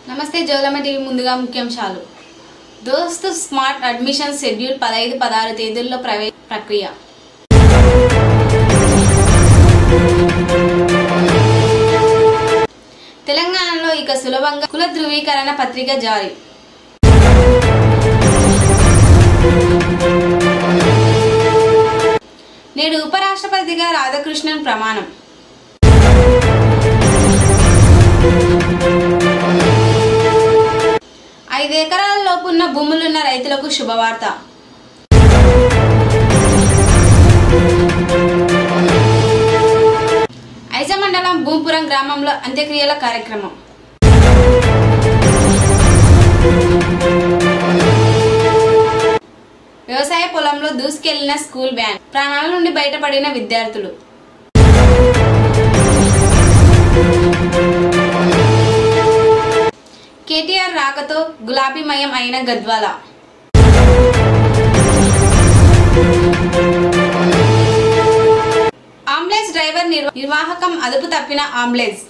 నమస్తే జోలమ్మ టీవీ ముందుగా ముఖ్యాంశాలు. దోస్త్ స్మార్ట్ అడ్మిషన్ షెడ్యూల్ 15-16 తేదీల్లో ప్రవేశ ప్రక్రియ. తెలంగాణలో ఇక సులభంగా కుల ధృవీకరణ పత్రిక జారీ. నేడు ఉపరాష్ట్రపతిగా రాధాకృష్ణన్ ప్రమాణం. ఐదు ఎకరాల లోపున్న భూములున్న రైతులకు శుభవార్త. ఐజ మండలం భూపురం గ్రామంలో అంత్యక్రియల కార్యక్రమం. వ్యవసాయ పొలంలో దూసుకెళ్లిన స్కూల్ వ్యాన్, ప్రాణాల నుండి బయటపడిన విద్యార్థులు. కేటీఆర్ రాకతో గులాబీమయం అయిన గద్వాల. అంబులెన్స్ డ్రైవర్ నిర్వాహకం అదుపు తప్పిన అంబులెన్స్.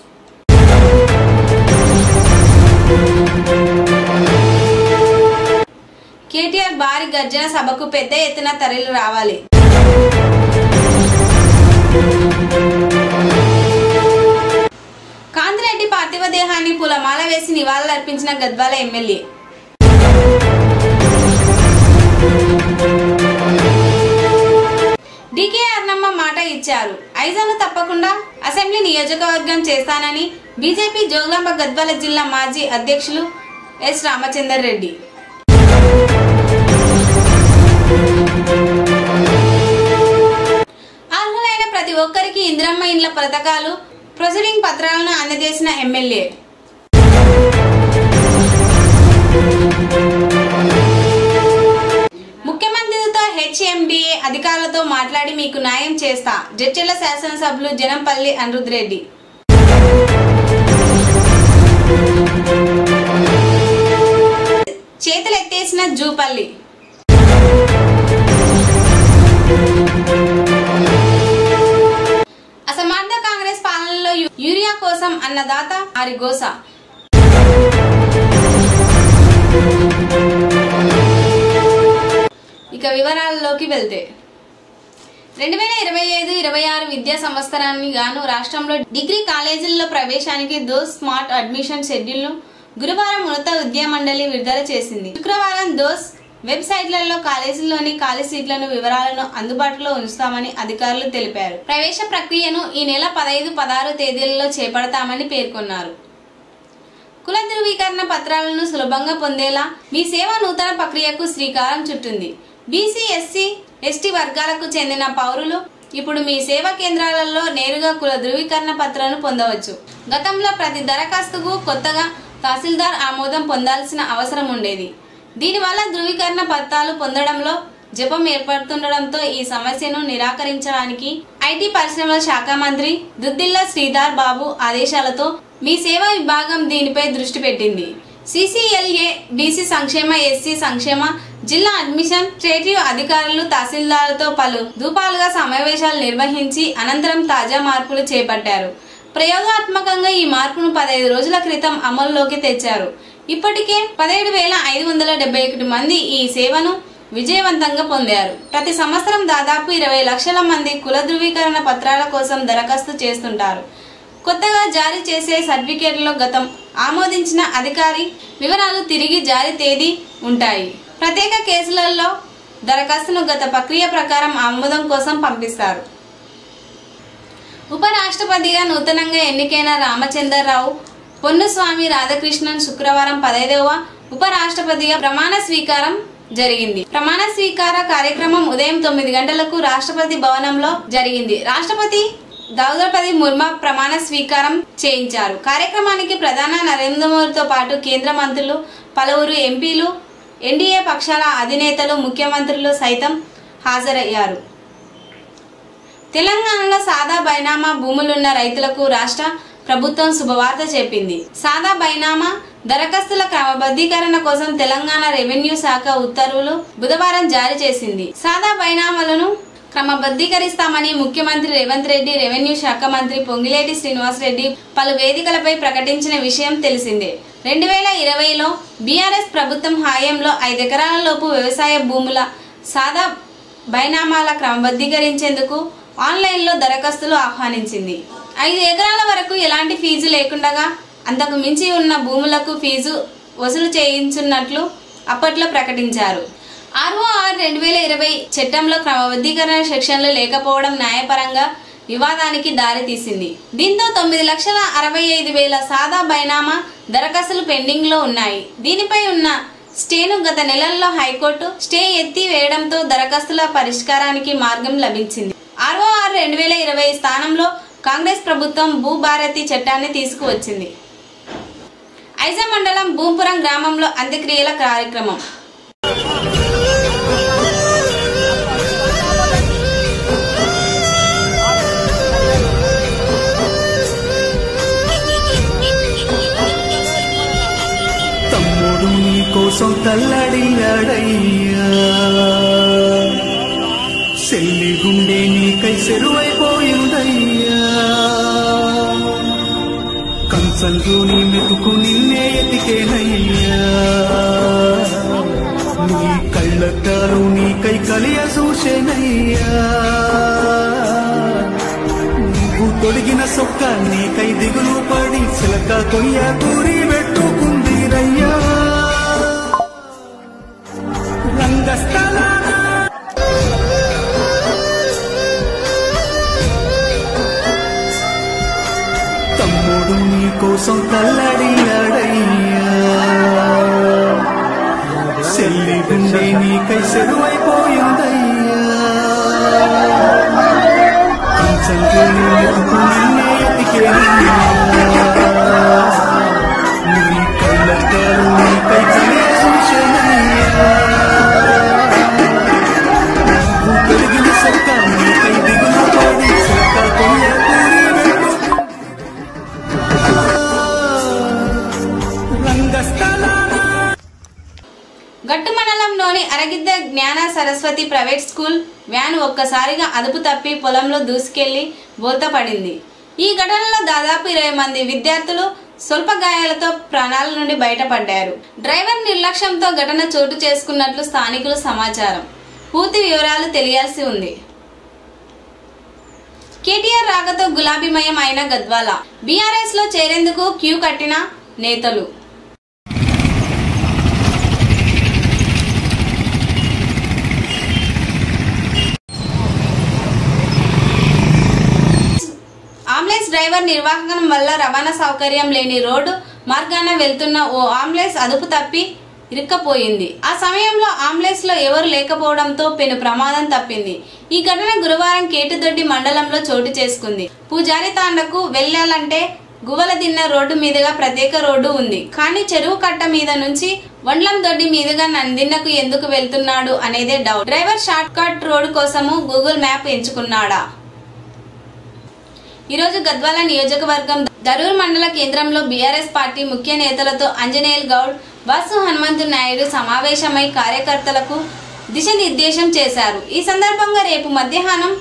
కేటీఆర్ భారీ గర్జన సభకు పెద్ద ఎత్తున తరలి రావాలి. కాంతిరెడ్డి పార్థివ దేహాన్ని పూలమాల వేసి నివాళులర్పించిన గద్వాల ఎమ్మెల్యే. డికే అర్నమ్మ మాట ఇచ్చారు. ఐజాను తప్పకుండా అసెంబ్లీ నియోజకవర్గం చేస్తానని బీజేపీ జోగులాంబ గద్వాల జిల్లా మాజీ అధ్యక్షులు ఎస్ రామచందర్ రెడ్డి. అర్హులైన ప్రతి ఒక్కరికి ఇందిరమ్మ ఇండ్ల పథకాలు ప్రొసీడింగ్ పత్రాలను అందజేసిన ఎమ్మెల్యే. ముఖ్యమంత్రితో హెచ్ఎండిఏ అధికారులతో మాట్లాడి మీకు న్యాయం చేస్తా, జడ్చర్ల శాసనసభ్యులు జనంపల్లి అనిరుద్ రెడ్డి. చేతులెత్తేసిన జూపల్లి. అసమర్థ కాంగ్రెస్ పాలనలో యూరియా కోసం అన్నదాత ఆరిగోస. ఇక వివరాల్లోకి వెళ్తే 2025-26 విద్యా సంవత్సరానికి గాను రాష్ట్రంలో డిగ్రీ కాలేజీల్లో ప్రవేశానికి దోస్ స్మార్ట్ అడ్మిషన్ షెడ్యూల్ ను గురువారం ఉన్నత విద్యా మండలి విడుదల చేసింది. శుక్రవారం దోస్ వెబ్సైట్లలో కాలేజీల్లోని ఖాళీ సీట్లను వివరాలను అందుబాటులో ఉంచుతామని అధికారులు తెలిపారు. ప్రవేశ ప్రక్రియను ఈ నెల 15-16 తేదీలలో చేపడతామని పేర్కొన్నారు. కుల ధృవీకరణ పత్రాలను సులభంగా పొందేలా మీ సేవ నూతన ప్రక్రియకు శ్రీకారం చుట్టింది. బీసీ, ఎస్సీ, ఎస్టీ వర్గాలకు చెందిన పౌరులు ఇప్పుడు మీ సేవా కేంద్రాలలో నేరుగా కుల ధృవీకరణ పత్రాలను పొందవచ్చు. గతంలో ప్రతి దరఖాస్తుకు కొత్తగా తహసీల్దార్ ఆమోదం పొందాల్సిన అవసరం ఉండేది. దీనివల్ల ధృవీకరణ పత్రాలు పొందడంలో జపం ఏర్పడుతుండటంతో ఈ సమస్యను నిరాకరించడానికి ఐటీ పరిశ్రమల శాఖ మంత్రి దుద్దిల్ల శ్రీధర్ బాబు ఆదేశాలతో మీ సేవా విభాగం దీనిపై దృష్టి పెట్టింది. సిసిఎల్ఏ, బీసీ సంక్షేమ, ఎస్సీ సంక్షేమ, జిల్లా అడ్మినిస్ట్రేటివ్ అధికారులు తహసీల్దార్లతో పలు దూపాలుగా సమావేశాలు నిర్వహించి అనంతరం తాజా మార్పులు చేపట్టారు. ప్రయోగాత్మకంగా ఈ మార్పును 15 రోజుల క్రితం అమల్లోకి తెచ్చారు. ఇప్పటికే 17,571 మంది ఈ సేవను విజయవంతంగా పొందారు. ప్రతి సంవత్సరం దాదాపు 20 లక్షల మంది కుల ధృవీకరణ పత్రాల కోసం దరఖాస్తు చేస్తుంటారు. కొత్తగా జారీ చేసే సర్టిఫికేట్లో గతం ఆమోదించిన అధికారి వివరాలు తిరిగి జారీ తేదీ ఉంటాయి. ప్రత్యేక కేసులలో దరఖాస్తును గత ప్రక్రియ ప్రకారం ఆమోదం కోసం పంపిస్తారు. ఉపరాష్ట్రపతిగా నూతనంగా ఎన్నికైన రామచంద్రరావు పొన్నుస్వామి రాధాకృష్ణన్ శుక్రవారం 15వ ఉపరాష్ట్రపతిగా ప్రమాణ స్వీకారం జరిగింది. ప్రమాణ స్వీకార కార్యక్రమం ఉదయం 9 గంటలకు రాష్ట్రపతి భవనంలో జరిగింది. రాష్ట్రపతి ద్రౌపది ముర్ము ప్రమాణ స్వీకారం చేయించారు. కార్యక్రమానికి ప్రధాని నరేంద్ర మోదీతో పాటు కేంద్ర మంత్రులు, పలువురు ఎంపీలు, ఎన్డీఏ పక్షాల అధినేతలు, ముఖ్యమంత్రులు సైతం హాజరయ్యారు. తెలంగాణలో సాదా బైనామా భూములున్న రైతులకు రాష్ట్ర ప్రభుత్వం శుభవార్త చెప్పింది. సాదా బైనామా దరఖాస్తుల క్రమబద్ధీకరణ కోసం తెలంగాణ రెవెన్యూ శాఖ ఉత్తర్వులు బుధవారం జారీ చేసింది. సాదా బైనామాలను క్రమబద్ధీకరిస్తామని ముఖ్యమంత్రి రేవంత్ రెడ్డి, రెవెన్యూ శాఖ మంత్రి పొంగిలేటి శ్రీనివాస్ రెడ్డి పలు వేదికలపై ప్రకటించిన విషయం తెలిసిందే. 2020లో బీఆర్ఎస్ ప్రభుత్వం హయాంలో 5 ఎకరాల లోపు వ్యవసాయ భూముల సాదా బైనామాల క్రమబద్ధీకరించేందుకు ఆన్లైన్లో దరఖాస్తులు ఆహ్వానించింది. 5 ఎకరాల వరకు ఎలాంటి ఫీజు లేకుండా అంతకు మించి ఉన్న భూములకు ఫీజు వసూలు చేయించున్నట్లు అప్పట్లో ప్రకటించారు. ROR 2020 చట్టంలో క్రమబద్ధీకరణ సెక్షన్లు లేకపోవడం న్యాయపరంగా వివాదానికి దారితీసింది. దీంతో 9,65,000 సాదా బైనామా దరఖాస్తులు పెండింగ్ లో ఉన్నాయి. దీనిపై ఉన్న స్టేను గత నెలల్లో హైకోర్టు స్టే ఎత్తి వేయడంతో దరఖాస్తుల పరిష్కారానికి మార్గం లభించింది. ROR 2020 స్థానంలో కాంగ్రెస్ ప్రభుత్వం భూభారతి చట్టాన్ని తీసుకువచ్చింది. ఐజా మండలం భూంపురం గ్రామంలో అంత్యక్రియల కార్యక్రమం. తమ్ముడు నీ కోసం తల్లడిల్లాడయ్యా, చెల్లి గుండె నీకై చెరువైపోయిందయ్యా, కంచంలో నీ మెతుకు నిన్నే ఎతికేనయ్యా, నీ కళ్ళద్దాలు నీకై కలియ చూసేనయ్యా, నువ్వు తొడిగిన సొక్క నీకై దిగులు పడి చిలక కొయ్య కూరి పెట్టుకుంది రయ్యా రంగస్థల. తమ్ముడు నీ కోసం తల్లడిల్లాడయ్యా, చెల్లి గుండె నీకై చెరువైపోయిందయ్యా, కంచంలో నీ మెతుకు నిన్నే ఎతికేనయ్యా, నీ కళ్ళద్దాలు నీకై కలియ చూసేనయ్యా, నువ్వు తొలగిన సొక్క నీకై దిగులు పడి చిలక కొయ్య కూరి గట్టు మండలంలోని అరగిద్ద జ్ఞాన సరస్వతి ప్రైవేట్ స్కూల్ వ్యాన్ ఒక్కసారిగా అదుపు తప్పి పొలంలో దూసుకెళ్లి బోల్తపడింది. ఈ ఘటనలో దాదాపు 20 మంది విద్యార్థులు స్వల్ప గాయాలతో ప్రాణాల నుండి బయటపడ్డారు. డ్రైవర్ నిర్లక్ష్యంతో ఘటన చోటు చేసుకున్నట్లు స్థానికులు సమాచారం. పూర్తి వివరాలు తెలియాల్సి ఉంది. కేటీఆర్ రాకతో గులాబీమయం అయిన గద్వాల. బీఆర్ఎస్ లో చేరేందుకు క్యూ కట్టిన నేతలు. అంబులెన్స్ డ్రైవర్ నిర్వాహకం వల్ల రవాణా సౌకర్యం లేని రోడ్డు మార్గాన వెళ్తున్న ఓ అంబులెన్స్ అదుపు తప్పి ఇరుక్కపోయింది. ఆ సమయంలో అంబులెన్స్ లో ఎవరు లేకపోవడంతో పెను ప్రమాదం తప్పింది. ఈ ఘటన గురువారం కేటుదొడ్డి మండలంలో చోటు చేసుకుంది. పూజారి తాండకు వెళ్లాలంటే గువ్వలదిన్న రోడ్డు మీదుగా ప్రత్యేక రోడ్డు ఉంది. కానీ చెరువు కట్ట మీద నుంచి వండ్లం దొడ్డి మీదుగా నందిన్నకు ఎందుకు వెళ్తున్నాడు అనేదే doubt. Driver short cut road కోసము గూగుల్ మ్యాప్ ఎంచుకున్నాడా? ఈరోజు గద్వాల నియోజకవర్గం దరూర్ మండల కేంద్రంలో బీఆర్ఎస్ పార్టీ ముఖ్య నేతలతో ఆంజనేయుల్ గౌడ్, వాసు హనుమంతు నాయుడు సమావేశమై కార్యకర్తలకు దిశానిర్దేశం చేశారు. ఈ సందర్భంగా రేపు మధ్యాహ్నం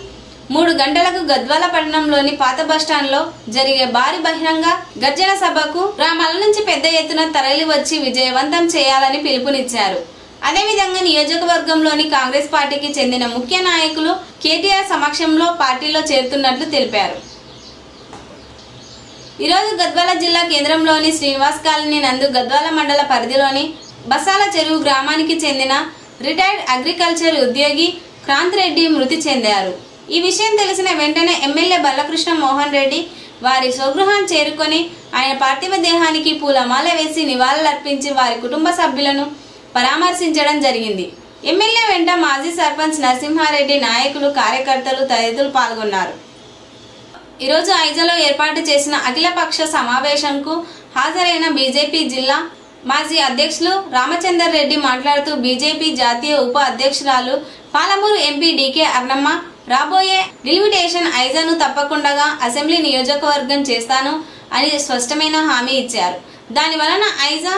3 గంటలకు గద్వాల పట్టణంలోని పాత బస్టాండ్లో జరిగే భారీ బహిరంగ గర్జన సభకు గ్రామాల నుంచి పెద్ద ఎత్తున తరలి వచ్చి విజయవంతం చేయాలని పిలుపునిచ్చారు. అదేవిధంగా నియోజకవర్గంలోని కాంగ్రెస్ పార్టీకి చెందిన ముఖ్య నాయకులు కేటీఆర్ సమక్షంలో పార్టీలో చేరుతున్నట్లు తెలిపారు. ఈరోజు గద్వాల జిల్లా కేంద్రంలోని శ్రీనివాస్ కాలనీ నందు గద్వాల మండల పరిధిలోని బసాల చెరువు గ్రామానికి చెందిన రిటైర్డ్ అగ్రికల్చర్ ఉద్యోగి క్రాంత్ రెడ్డి మృతి చెందారు. ఈ విషయం తెలిసిన వెంటనే ఎమ్మెల్యే బల్లకృష్ణ మోహన్ రెడ్డి వారి స్వగృహాన్ని చేరుకొని ఆయన పార్థివ దేహానికి పూలమాల వేసి నివాళులర్పించి వారి కుటుంబ సభ్యులను పరామర్శించడం జరిగింది. ఎమ్మెల్యే వెంట మాజీ సర్పంచ్ నరసింహారెడ్డి, నాయకులు, కార్యకర్తలు తదితరులు పాల్గొన్నారు. ఈరోజు ఐజాలో ఏర్పాటు చేసిన అఖిలపక్ష సమావేశంకు హాజరైన బీజేపీ జిల్లా మాజీ అధ్యక్షులు రామచందర్ రెడ్డి మాట్లాడుతూ బీజేపీ జాతీయ ఉప అధ్యక్షురాలు పాలమూరు ఎంపీ డీకే అర్ణమ్మ రాబోయే డిలిమిటేషన్ ఐజాను తప్పకుండా అసెంబ్లీ నియోజకవర్గం చేస్తాను అని స్పష్టమైన హామీ ఇచ్చారు. దాని వలన ఐజా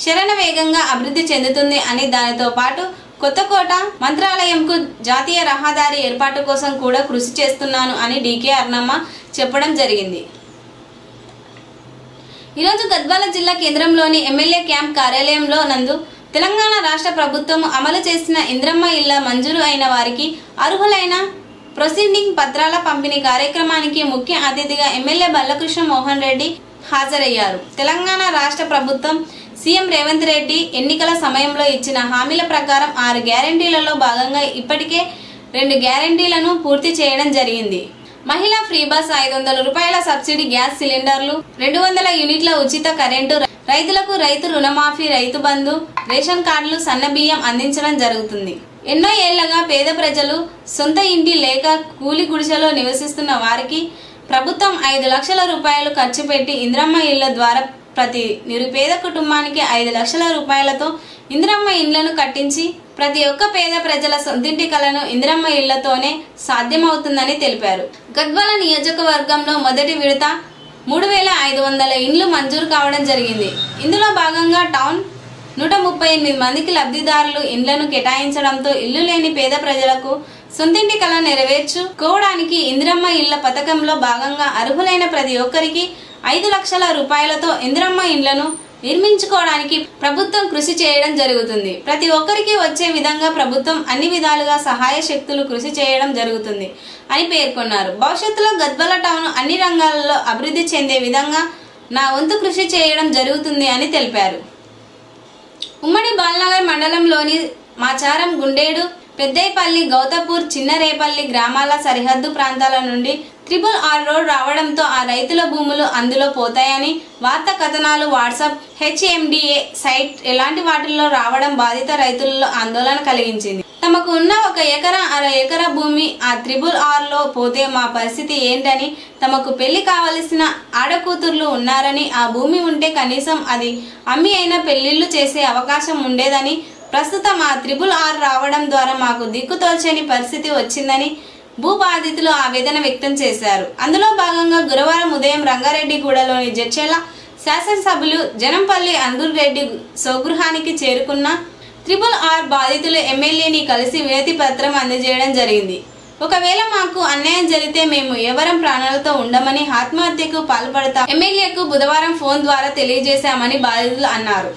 శరణ వేగంగా అభివృద్ధి చెందుతుంది అని, దానితో పాటు కొత్తకోట మంత్రాలయంకు జాతీయ రహదారి ఏర్పాటు కోసం కూడా కృషి చేస్తున్నాను అని డీకే అర్ణమ్మ చెప్పడం జరిగింది. ఈరోజు గద్వాల జిల్లా కేంద్రంలోని ఎమ్మెల్యే క్యాంప్ కార్యాలయంలో నందు తెలంగాణ రాష్ట్ర ప్రభుత్వం అమలు చేసిన ఇంద్రమ్మ ఇళ్ల మంజూరు అయిన వారికి అర్హులైన ప్రొసీడింగ్ పత్రాల పంపిణీ కార్యక్రమానికి ముఖ్య అతిథిగా ఎమ్మెల్యే బల్లకృష్ణ మోహన్ రెడ్డి హాజరయ్యారు. తెలంగాణ రాష్ట్ర ప్రభుత్వం సీఎం రేవంత్ రెడ్డి ఎన్నికల సమయంలో ఇచ్చిన హామీల ప్రకారం 6 గ్యారెంటీలలో భాగంగా ఇప్పటికే 2 గ్యారెంటీలను పూర్తి చేయడం జరిగింది. మహిళా ఫ్రీ బస్, 500 రూపాయల సబ్సిడీ గ్యాస్ సిలిండర్లు, 200 యూనిట్ల ఉచిత కరెంటు, రైతులకు రైతు రుణమాఫీ, రైతు బంధు, రేషన్ కార్డులు, సన్న బియ్యం అందించడం జరుగుతుంది. ఎన్నో ఏళ్లగా పేద ప్రజలు సొంత ఇంటి లేక కూలి గుడిసెలో నివసిస్తున్న వారికి ప్రభుత్వం 5 లక్షల రూపాయలు ఖర్చు పెట్టి ఇంద్రమ్మ ఇళ్ల ద్వారా ప్రతి నిరుపేద కుటుంబానికి 5 లక్షల రూపాయలతో ఇంద్రమ్మ ఇళ్లను కట్టించి ప్రతి ఒక్క పేద ప్రజల సొంతింటి కలను ఇంద్రమ్మ ఇళ్లతోనే సాధ్యమవుతుందని తెలిపారు. గద్వాల నియోజకవర్గంలో మొదటి విడత 3500 ఇండ్లు మంజూరు కావడం జరిగింది. ఇందులో భాగంగా టౌన్ 138 మందికి లబ్ధిదారులు ఇండ్లను కేటాయించడంతో ఇల్లు లేని పేద ప్రజలకు సొంతింటి కళ నెరవేర్చుకోవడానికి ఇంద్రమ్మ ఇళ్ల పథకంలో భాగంగా అర్హులైన ప్రతి ఒక్కరికి 5 లక్షల రూపాయలతో ఇంద్రమ్మ ఇండ్లను నిర్మించుకోవడానికి ప్రభుత్వం కృషి చేయడం జరుగుతుంది. ప్రతి ఒక్కరికి వచ్చే విధంగా ప్రభుత్వం అన్ని విధాలుగా సహాయ శక్తులు కృషి చేయడం జరుగుతుంది అని పేర్కొన్నారు. భవిష్యత్తులో గద్వాల టౌన్ అన్ని రంగాలలో అభివృద్ధి చెందే విధంగా నా వంతు కృషి చేయడం జరుగుతుంది అని తెలిపారు. ఉమ్మడి బాలనగర్ మండలంలోని మాచారం, గుండేడు, పెద్దైపల్లి, గౌతపూర్, చిన్నరేపల్లి గ్రామాల సరిహద్దు ప్రాంతాల నుండి RRR రోడ్ రావడంతో ఆ రైతుల భూములు అందులో పోతాయని వార్తా కథనాలు, వాట్సాప్, HMDA సైట్ ఎలాంటి వాటిల్లో రావడం బాధిత రైతులలో ఆందోళన కలిగించింది. తమకు ఉన్న 1 ఎకరా, అర ఎకరా భూమి ఆ RRR లో పోతే మా పరిస్థితి ఏంటని, తమకు పెళ్లి కావలసిన ఆడకూతుర్లు ఉన్నారని, ఆ భూమి ఉంటే కనీసం అది అమ్మి అయినా పెళ్లిళ్లు చేసే అవకాశం ఉండేదని, ప్రస్తుతం ఆ RRR రావడం ద్వారా మాకు దిక్కుతోచని పరిస్థితి వచ్చిందని భూ బాధితులు ఆవేదన వ్యక్తం చేశారు. అందులో భాగంగా గురువారం ఉదయం రంగారెడ్డిగూడలోని జడ్చెల శాసనసభ్యులు జనంపల్లి అందుర్రెడ్డి స్వగృహానికి చేరుకున్న RRR బాధితులు ఎమ్మెల్యేని కలిసి వినతి పత్రం అందజేయడం జరిగింది. ఒకవేళ మాకు అన్యాయం జరిగితే మేము ఎవరం ప్రాణాలతో ఉండమని, ఆత్మహత్యకు పాల్పడతాం ఎమ్మెల్యేకు బుధవారం ఫోన్ ద్వారా తెలియజేశామని బాధితులు అన్నారు.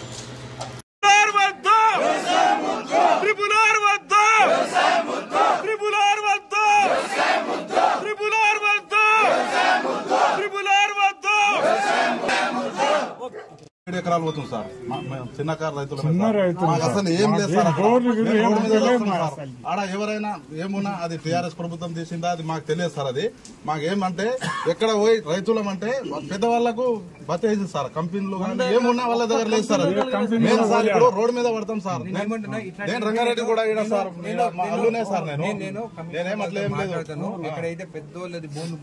ఎకరాలు పోతుంది సార్, చిన్న కారు రైతులు అసలు ఏం లేదు సార్. ఆడ ఎవరైనా ఏమున్నా అది టీఆర్ఎస్ ప్రభుత్వం తీసిందా అది మాకు తెలియదు సార్. అది మాకేమంటే ఎక్కడ పోయి రైతులమంటే పెద్దవాళ్లకు బతేది సార్. కంపెనీలు ఏమున్నా వాళ్ళ దగ్గర లేదు సార్. నేను సార్ ఇప్పుడు రోడ్డు మీద పడతాం సార్. నేను రంగారెడ్డి కూడా ఇక్కడ సార్ అల్లునే సార్. నేనేం అట్లా ఏం లేదు. ఎక్కడైతే పెద్దోళ్ళది భూమి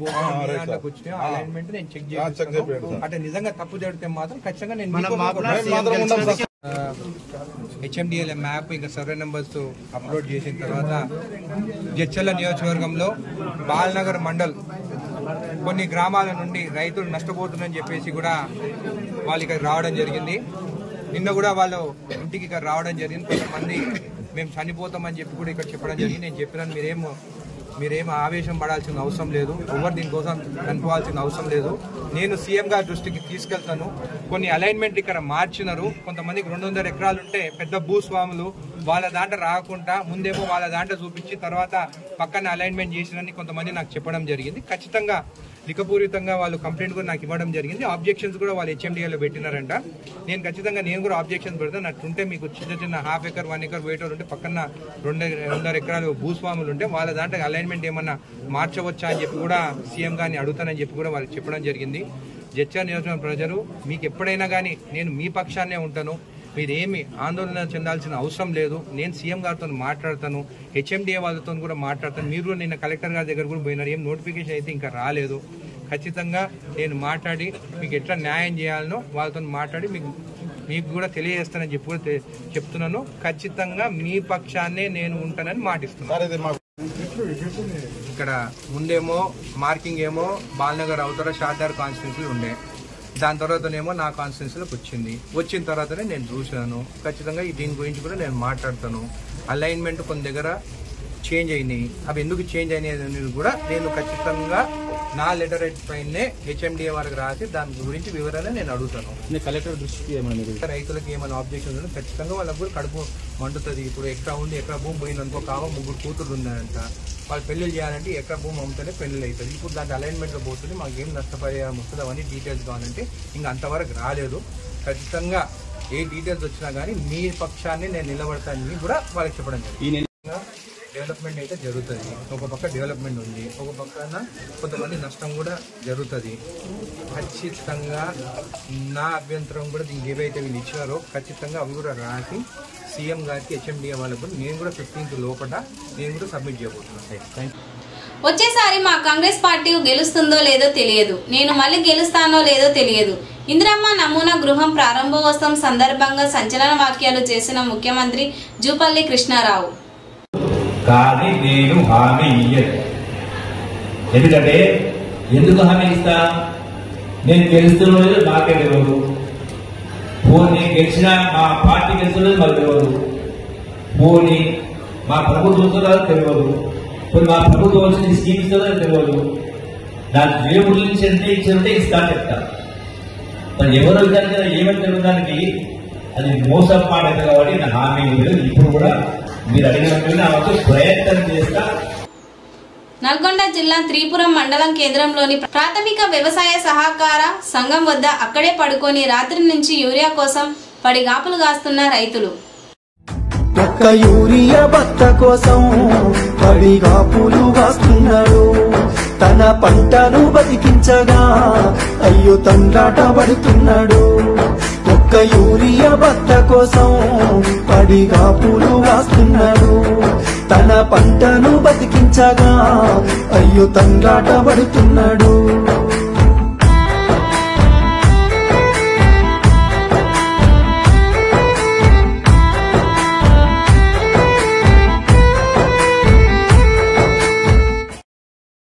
వచ్చినా అలైన్మెంట్ నేను చెక్ చేయాలి. అంటే నిజంగా తప్పు జరిగితే మాత్రం ఖచ్చితంగా నేను HMDL మ్యాప్ ఇంకా సర్వే నెంబర్స్ అప్లోడ్ చేసిన తర్వాత జడ్చెల నియోజకవర్గంలో బాలనగర్ మండల్ కొన్ని గ్రామాల నుండి రైతులు నష్టపోతున్నారని చెప్పేసి కూడా వాళ్ళు ఇక్కడ రావడం జరిగింది. నిన్న కూడా వాళ్ళు ఇంటికి ఇక్కడ రావడం జరిగింది. కొంతమంది మేము చనిపోతామని చెప్పి కూడా ఇక్కడ చెప్పడం జరిగింది. నేను చెప్పినాను మీరేం ఆవేశం పడాల్సిన అవసరం లేదు, ఎవరు దీనికోసం కనుక్కోవాల్సిన అవసరం లేదు. నేను సీఎం గారి దృష్టికి తీసుకెళ్తాను. కొన్ని అలైన్మెంట్ ఇక్కడ మార్చినారు. కొంతమందికి 200 ఎకరాలు ఉంటే పెద్ద భూస్వాములు వాళ్ళ దాంట్లో రాకుండా ముందేమో వాళ్ళ దాంట్లో చూపించి తర్వాత పక్కన అలైన్మెంట్ చేసినని కొంతమంది నాకు చెప్పడం జరిగింది. ఖచ్చితంగా లిఖపూరితంగా వాళ్ళు కంప్లైంట్ కూడా నాకు ఇవ్వడం జరిగింది. ఆబ్జెక్షన్స్ కూడా వాళ్ళు HMDAలో పెట్టినారంట. నేను ఖచ్చితంగా నేను కూడా ఆబ్జెక్షన్స్ పెడతాను. అట్లుంటే మీకు చిన్న ½ ఎకర్ 1 ఎకర్ వేటర్ ఉంటే పక్కన 200 ఎకరాలు భూస్వాములు ఉంటే వాళ్ళ దాంట్లో అలైన్మెంట్ ఏమన్నా మార్చవచ్చా అని చెప్పి కూడా సీఎం గారిని అడుగుతానని చెప్పి కూడా వాళ్ళకి చెప్పడం జరిగింది. జడ్చెల నియోజకవర్గం ప్రజలు మీకు ఎప్పుడైనా కానీ నేను మీ పక్షాన్నే ఉంటాను. మీరేమి ఆందోళన చెందాల్సిన అవసరం లేదు. నేను సీఎం గారితో మాట్లాడతాను, HMDA వాళ్ళతో కూడా మాట్లాడతాను. మీరు నిన్న కలెక్టర్ గారి దగ్గర కూడా పోయినారు. ఏం నోటిఫికేషన్ అయితే ఇంకా రాలేదు. ఖచ్చితంగా నేను మాట్లాడి మీకు ఎట్లా న్యాయం చేయాలనో వాళ్ళతో మాట్లాడి మీకు కూడా తెలియజేస్తానని చెప్పి కూడా చెప్తున్నాను. ఖచ్చితంగా మీ పక్షాన్నే నేను ఉంటానని మాటిస్తున్నాను. ఇక్కడ ముందేమో మార్కింగ్ ఏమో బాలనగర్ అవతల షార్దార్ కాన్స్టిట్యున్సీలు ఉండే, దాని తర్వాతనేమో నా కాన్స్టిట్యున్సీలోకి వచ్చిన తర్వాతనే నేను చూశాను. ఖచ్చితంగా దీని గురించి కూడా నేను మాట్లాడతాను. అలైన్మెంట్ కొన్ని దగ్గర చేంజ్ అయినాయి. అవి ఎందుకు చేంజ్ అయినాయి అనేది కూడా నేను ఖచ్చితంగా నా లెటర్ పైనే హెచ్ఎండిఏ వారికి రాసి దాని గురించి వివరణ నేను అడుగుతాను. కలెక్టర్ దృష్టికి రైతులకు ఏమైనా ఆబ్జెక్షన్స్ ఉంటే ఖచ్చితంగా వాళ్ళకు కూడా కడుపు మండుతుంది. ఇప్పుడు ఎకరా భూమి పోయిందనుకో, కావ 3 కూతురు ఉన్నాయంట, వాళ్ళు పెళ్లిళ్ళు చేయాలంటే ఎకరా భూమి అమ్ముతూనే పెళ్లి అవుతుంది. ఇప్పుడు దాంట్లో అలైన్మెంట్లో పోతుంది, మాకేం నష్టపరిహారం వస్తుంది అవన్నీ డీటెయిల్స్ కావాలంటే ఇంకా అంతవరకు రాలేదు. ఖచ్చితంగా ఏ డీటెయిల్స్ వచ్చినా కానీ మీ పక్షాన్ని నేను నిలబడతానని కూడా వాళ్ళకి చెప్పడం జరిగింది. డెవలప్మెంట్ అయితే జరుగుతుంది, ఒక పక్క డెవలప్మెంట్ ఉంది, ఒక పక్కన కొంతమంది నష్టం కూడా జరుగుతుంది. ఖచ్చితంగా నా అభ్యంతరం కూడా దీనికి ఏవైతే వీళ్ళు ఇచ్చారో ఖచ్చితంగా అవి కూడా రాసి సీఎం గారికి హెచ్ఎండిఏ వాళ్ళకు నేను కూడా 15th లోపల నేను కూడా సబ్మిట్ చేయబోతున్నాను. వచ్చేసారి మా కాంగ్రెస్ పార్టీ గెలుస్తుందో లేదో తెలియదు, నేను మళ్ళీ గెలుస్తానో లేదో తెలియదు. ఇందిరమ్మ నమూనా గృహం ప్రారంభోత్సవం సందర్భంగా సంచలన వ్యాఖ్యలు చేసిన ముఖ్యమంత్రి జూపల్లి కృష్ణారావు. కానీ నేను హామీ ఇయ్యను. ఎందుకంటే ఎందుకు హామీ ఇస్తా? నేను గెలుస్తున్నది నాకే తెలియదు, పోనీ గెలిచినా మా పార్టీ గెలుస్తున్నది మాకు తెలియదు, పోనీ మా ప్రభుత్వం వస్తుందో తెలియదు, పోనీ మా ప్రభుత్వం వచ్చిన స్కీమ్ ఇస్తుందో తెలియదు. నాకు దేవుడి నుంచి ఎంత ఇచ్చింటే ఇస్తా చెప్తా. మరి ఎవరో విధానంగా ఏమని తెలియడానికి అది మోసం మాట కాబట్టి నా హామీ లేదు. ఇప్పుడు కూడా మీరు అడిగిన ప్రయత్నం చేస్తా. నల్గొండ జిల్లా త్రిపురం మండలం కేంద్రంలోని ప్రాథమిక వ్యవసాయ సహకార సంఘం వద్ద అక్కడే పడుకొని రాత్రి నుంచి యూరియా కోసం పడిగాపులు కాస్తున్న రైతులు. ఒక్క యూరియా బత్త కోసం పడిగాపులు కాస్తున్నాడు. తన పంటను బతికించగా అయ్యో తండ్రాట పడుతున్నాడు. ఒక్క యూరియా బత్త కోసం పడిగాపులు కాస్తున్నాడు. తన పంటను బతికించగా అయ్యో తండ్రాట పడుతున్నాడు.